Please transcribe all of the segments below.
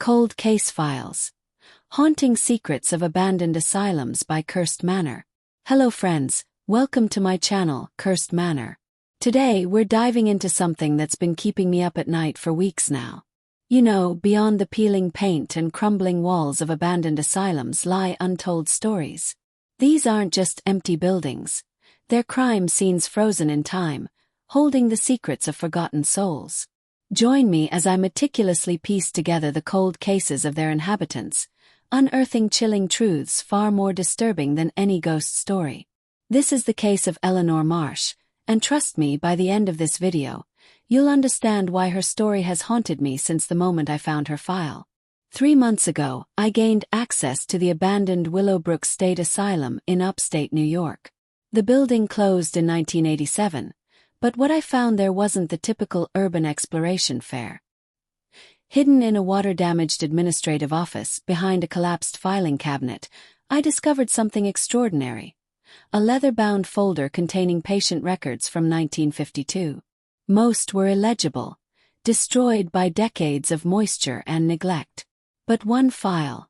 Cold Case Files. Haunting Secrets of Abandoned Asylums by Cursed Manor. Hello friends, welcome to my channel, Cursed Manor. Today we're diving into something that's been keeping me up at night for weeks now. You know, beyond the peeling paint and crumbling walls of abandoned asylums lie untold stories. These aren't just empty buildings. They're crime scenes frozen in time, holding the secrets of forgotten souls. Join me as I meticulously piece together the cold cases of their inhabitants, unearthing chilling truths far more disturbing than any ghost story. This is the case of Eleanor Marsh, and trust me, by the end of this video, you'll understand why her story has haunted me since the moment I found her file. 3 months ago, I gained access to the abandoned Willowbrook State Asylum in upstate New York. The building closed in 1987, but what I found there wasn't the typical urban exploration fare. Hidden in a water-damaged administrative office behind a collapsed filing cabinet, I discovered something extraordinary. A leather-bound folder containing patient records from 1952. Most were illegible, destroyed by decades of moisture and neglect. But one file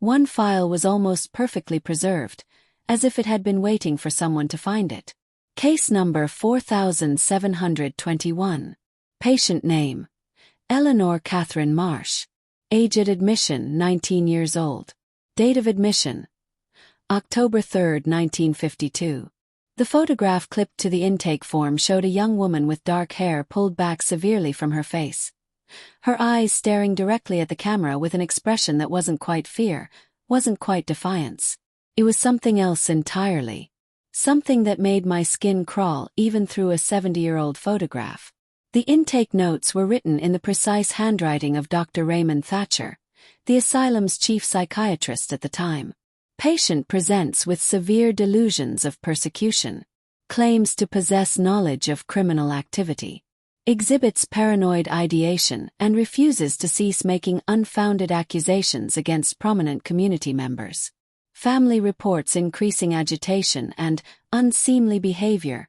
was almost perfectly preserved, as if it had been waiting for someone to find it. Case number 4721. Patient name: Eleanor Catherine Marsh. Age at admission: 19 years old. Date of admission: October 3, 1952. The photograph clipped to the intake form showed a young woman with dark hair pulled back severely from her face. Her eyes staring directly at the camera with an expression that wasn't quite fear, wasn't quite defiance. It was something else entirely. Something that made my skin crawl even through a 70-year-old photograph. The intake notes were written in the precise handwriting of Dr. Raymond Thatcher, the asylum's chief psychiatrist at the time. Patient presents with severe delusions of persecution. Claims to possess knowledge of criminal activity. Exhibits paranoid ideation and refuses to cease making unfounded accusations against prominent community members. Family reports increasing agitation and unseemly behavior,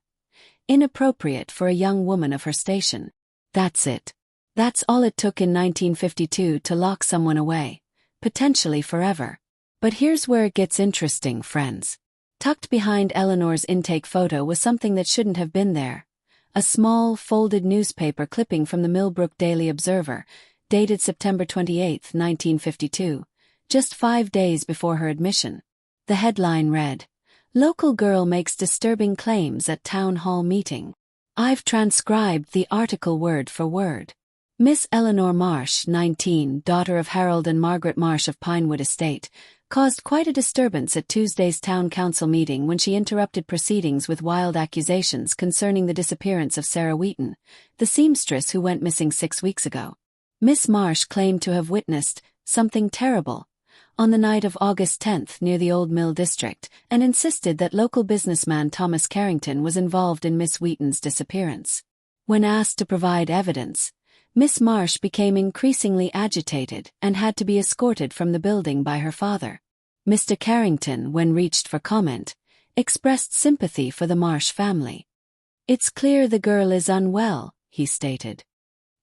inappropriate for a young woman of her station. That's it. That's all it took in 1952 to lock someone away, potentially forever. But here's where it gets interesting, friends. Tucked behind Eleanor's intake photo was something that shouldn't have been there. A small, folded newspaper clipping from the Willowbrook Daily Observer, dated September 28, 1952. Just 5 days before her admission. The headline read, "Local girl makes disturbing claims at town hall meeting." I've transcribed the article word for word. Miss Eleanor Marsh, 19, daughter of Harold and Margaret Marsh of Pinewood Estate, caused quite a disturbance at Tuesday's town council meeting when she interrupted proceedings with wild accusations concerning the disappearance of Sarah Wheaton, the seamstress who went missing 6 weeks ago. Miss Marsh claimed to have witnessed something terrible on the night of August 10 near the Old Mill District, and insisted that local businessman Thomas Carrington was involved in Miss Wheaton's disappearance. When asked to provide evidence, Miss Marsh became increasingly agitated and had to be escorted from the building by her father. Mr. Carrington, when reached for comment, expressed sympathy for the Marsh family. "It's clear the girl is unwell," he stated.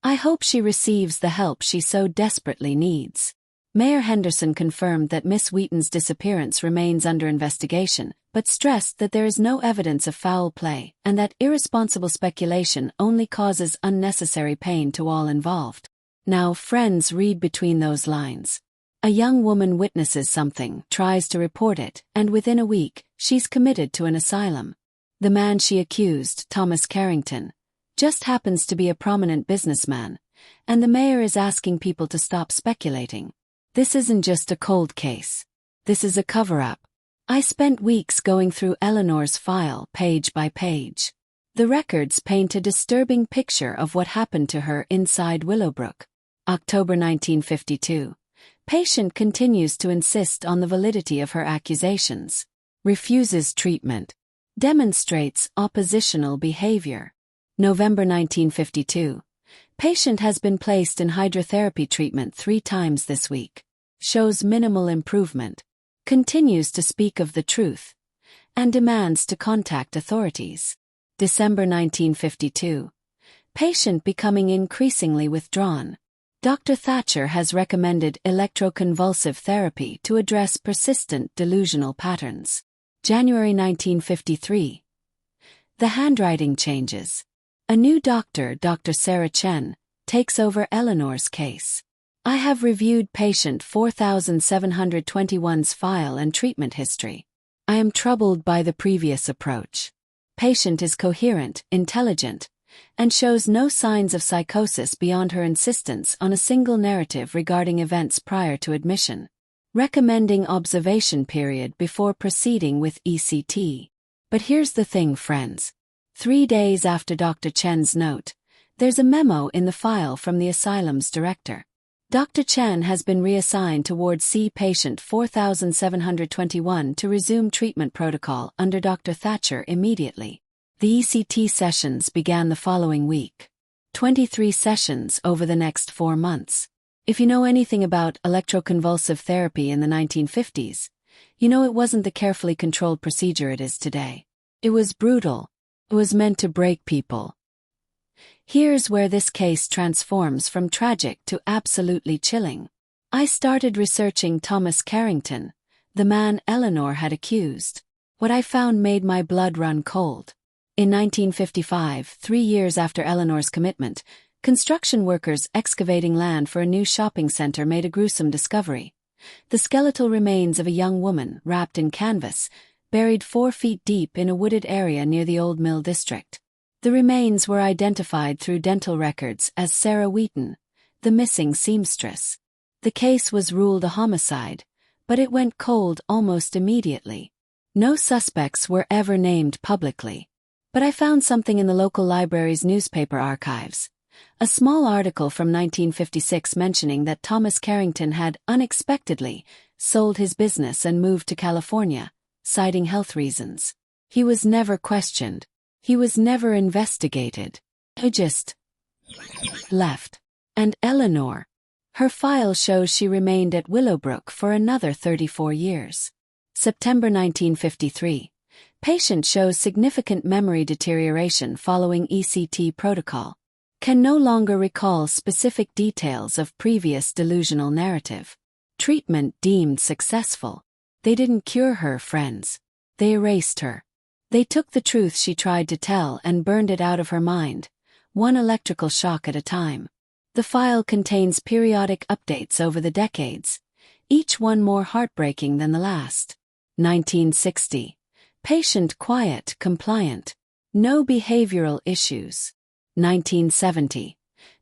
"I hope she receives the help she so desperately needs." Mayor Henderson confirmed that Miss Wheaton's disappearance remains under investigation, but stressed that there is no evidence of foul play and that irresponsible speculation only causes unnecessary pain to all involved. Now, friends, read between those lines. A young woman witnesses something, tries to report it, and within a week, she's committed to an asylum. The man she accused, Thomas Carrington, just happens to be a prominent businessman, and the mayor is asking people to stop speculating. This isn't just a cold case. This is a cover-up. I spent weeks going through Eleanor's file page by page. The records paint a disturbing picture of what happened to her inside Willowbrook. October 1952. Patient continues to insist on the validity of her accusations. Refuses treatment. Demonstrates oppositional behavior. November 1952. Patient has been placed in hydrotherapy treatment 3 times this week. Shows minimal improvement. Continues to speak of the truth. And demands to contact authorities. December 1952. Patient becoming increasingly withdrawn. Dr. Thatcher has recommended electroconvulsive therapy to address persistent delusional patterns. January 1953. The handwriting changes. A new doctor, Dr. Sarah Chen, takes over Eleanor's case. I have reviewed patient 4721's file and treatment history. I am troubled by the previous approach. Patient is coherent, intelligent, and shows no signs of psychosis beyond her insistence on a single narrative regarding events prior to admission. Recommending observation period before proceeding with ECT. But here's the thing, friends. 3 days after Dr. Chen's note, there's a memo in the file from the Asylums director. Dr. Chen has been reassigned to Ward C patient 4721 to resume treatment protocol under Dr. Thatcher immediately. The ECT sessions began the following week. 23 sessions over the next 4 months. If you know anything about electroconvulsive therapy in the 1950s, you know it wasn't the carefully controlled procedure it is today. It was brutal. It was meant to break people. Here's where this case transforms from tragic to absolutely chilling. I started researching Thomas Carrington, the man Eleanor had accused. What I found made my blood run cold. In 1955, 3 years after Eleanor's commitment, construction workers excavating land for a new shopping center made a gruesome discovery. The skeletal remains of a young woman, wrapped in canvas, buried 4 feet deep in a wooded area near the Old Mill District. The remains were identified through dental records as Sarah Wheaton, the missing seamstress. The case was ruled a homicide, but it went cold almost immediately. No suspects were ever named publicly. But I found something in the local library's newspaper archives. A small article from 1956 mentioning that Thomas Carrington had unexpectedly sold his business and moved to California, citing health reasons. He was never questioned. He was never investigated. He just left. And Eleanor. Her file shows she remained at Willowbrook for another 34 years. September 1953. Patient shows significant memory deterioration following ECT protocol. Can no longer recall specific details of previous delusional narrative. Treatment deemed successful. They didn't cure her, friends. They erased her. They took the truth she tried to tell and burned it out of her mind, one electrical shock at a time. The file contains periodic updates over the decades, each one more heartbreaking than the last. 1960. Patient quiet, compliant. No behavioral issues. 1970.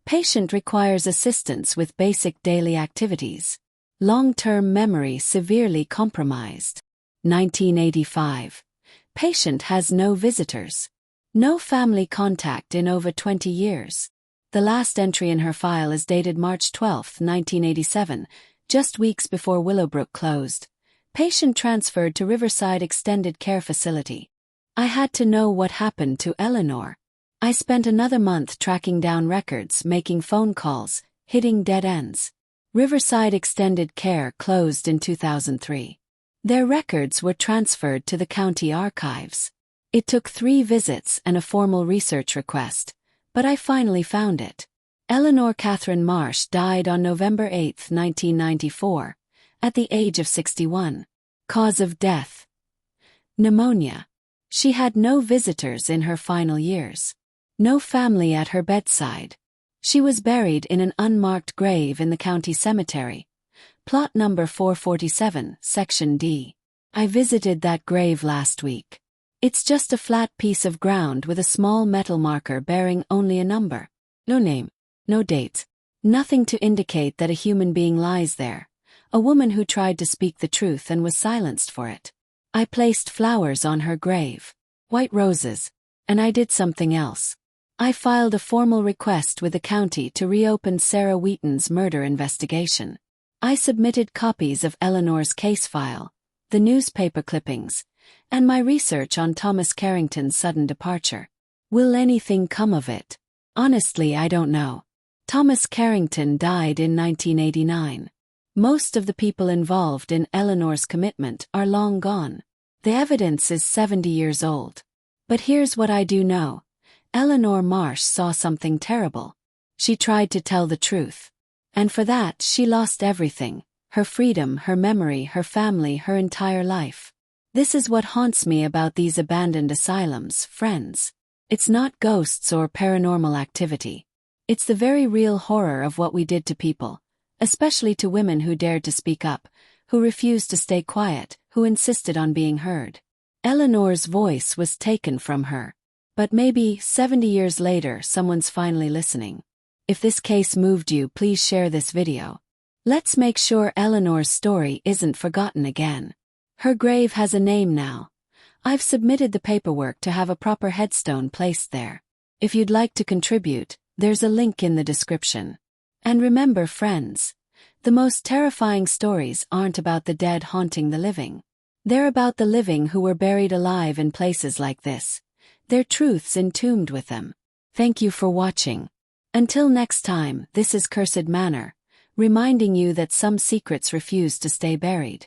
Patient requires assistance with basic daily activities. Long-term memory severely compromised. 1985. Patient has no visitors. No family contact in over 20 years. The last entry in her file is dated March 12, 1987, just weeks before Willowbrook closed. Patient transferred to Riverside Extended Care Facility. I had to know what happened to Eleanor. I spent another month tracking down records, making phone calls, hitting dead ends. Riverside Extended Care closed in 2003. Their records were transferred to the county archives. It took 3 visits and a formal research request, but I finally found it. Eleanor Catherine Marsh died on November 8, 1994. At the age of 61. Cause of death: pneumonia. She had no visitors in her final years. No family at her bedside. She was buried in an unmarked grave in the county cemetery. Plot number 447, Section D. I visited that grave last week. It's just a flat piece of ground with a small metal marker bearing only a number. No name. No date. Nothing to indicate that a human being lies there. A woman who tried to speak the truth and was silenced for it. I placed flowers on her grave. White roses. And I did something else. I filed a formal request with the county to reopen Sarah Wheaton's murder investigation. I submitted copies of Eleanor's case file, the newspaper clippings, and my research on Thomas Carrington's sudden departure. Will anything come of it? Honestly, I don't know. Thomas Carrington died in 1989. Most of the people involved in Eleanor's commitment are long gone. The evidence is 70 years old. But here's what I do know. Eleanor Marsh saw something terrible. She tried to tell the truth. And for that she lost everything: her freedom, her memory, her family, her entire life. This is what haunts me about these abandoned asylums, friends. It's not ghosts or paranormal activity. It's the very real horror of what we did to people, especially to women who dared to speak up, who refused to stay quiet, who insisted on being heard. Eleanor's voice was taken from her. But maybe 70 years later someone's finally listening. If this case moved you, please share this video. Let's make sure Eleanor's story isn't forgotten again. Her grave has a name now. I've submitted the paperwork to have a proper headstone placed there. If you'd like to contribute, there's a link in the description. And remember, friends, the most terrifying stories aren't about the dead haunting the living. They're about the living who were buried alive in places like this, their truths entombed with them. Thank you for watching. Until next time, this is Cursed Manor, reminding you that some secrets refuse to stay buried.